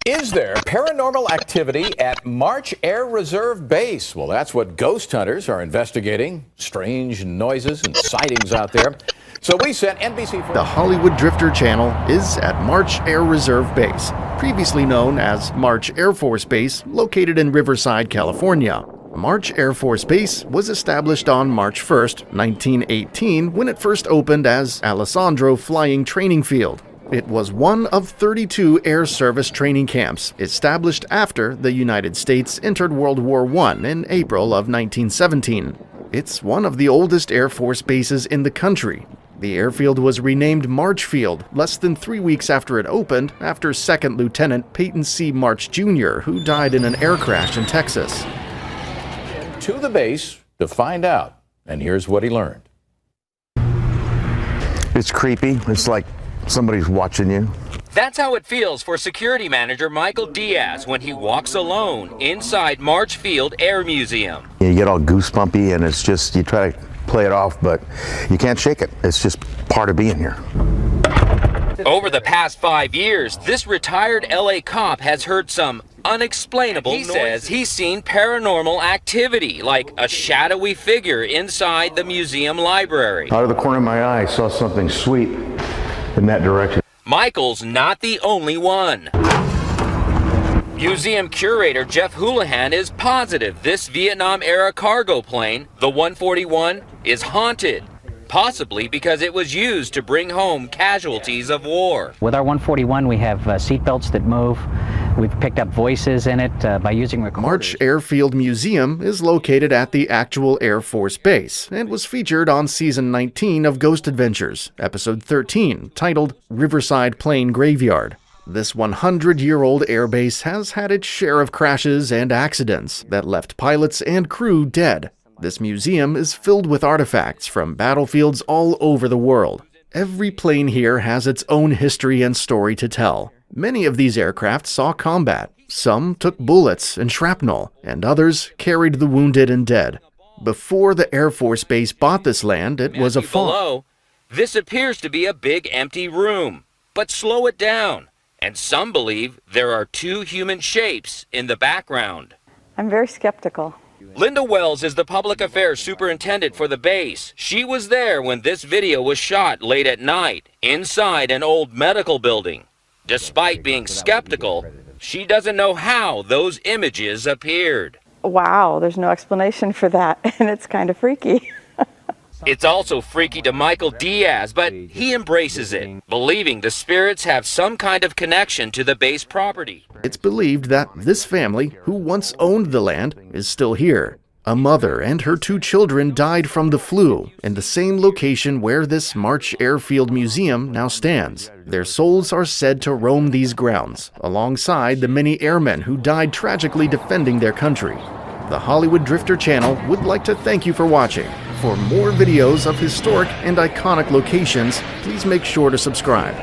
Is there paranormal activity at March Air Reserve Base? Well, that's what ghost hunters are investigating. Strange noises and sightings out there. So we sent NBC. The Hollywood Drifter Channel is at March Air Reserve Base, previously known as March Air Force Base, located in Riverside, California. March Air Force Base was established on March 1, 1918, when it first opened as Alessandro Flying Training Field. It was one of 32 air service training camps established after the United States entered World War I in April of 1917. It's one of the oldest Air Force bases in the country. The airfield was renamed March Field less than 3 weeks after it opened, after Second Lieutenant Peyton C. March Jr., who died in an air crash in Texas. To the base to find out, and here's what he learned. It's creepy. It's like somebody's watching you. That's how it feels for security manager Michael Diaz when he walks alone inside March Field Air Museum. You get all goosebumpy, and it's just, you try to play it off, but you can't shake it. It's just part of being here. Over the past 5 years, this retired LA cop has heard some unexplainable noises. He says he's seen paranormal activity, like a shadowy figure inside the museum library. Out of the corner of my eye, I saw something sweep in that direction. Michael's not the only one. Museum curator Jeff Houlihan is positive this Vietnam-era cargo plane, the 141, is haunted, possibly because it was used to bring home casualties of war. With our 141, we have seatbelts that move. We've picked up voices in it by using recorders. March Airfield Museum is located at the actual Air Force Base and was featured on Season 19 of Ghost Adventures, Episode 13, titled Riverside Plane Graveyard. This 100-year-old airbase has had its share of crashes and accidents that left pilots and crew dead. This museum is filled with artifacts from battlefields all over the world. Every plane here has its own history and story to tell. Many of these aircraft saw combat. Some took bullets and shrapnel, and others carried the wounded and dead. Before the Air Force Base bought this land, it was a farm. Below, this appears to be a big empty room, but slow it down. And some believe there are two human shapes in the background. I'm very skeptical. Linda Wells is the public affairs superintendent for the base. She was there when this video was shot late at night inside an old medical building. Despite being skeptical, she doesn't know how those images appeared. Wow, there's no explanation for that, and it's kind of freaky. It's also freaky to Michael Diaz, but he embraces it, believing the spirits have some kind of connection to the base property. It's believed that this family, who once owned the land, is still here. A mother and her 2 children died from the flu in the same location where this March Airfield Museum now stands. Their souls are said to roam these grounds, alongside the many airmen who died tragically defending their country. The Hollywood Drifter Channel would like to thank you for watching. For more videos of historic and iconic locations, please make sure to subscribe.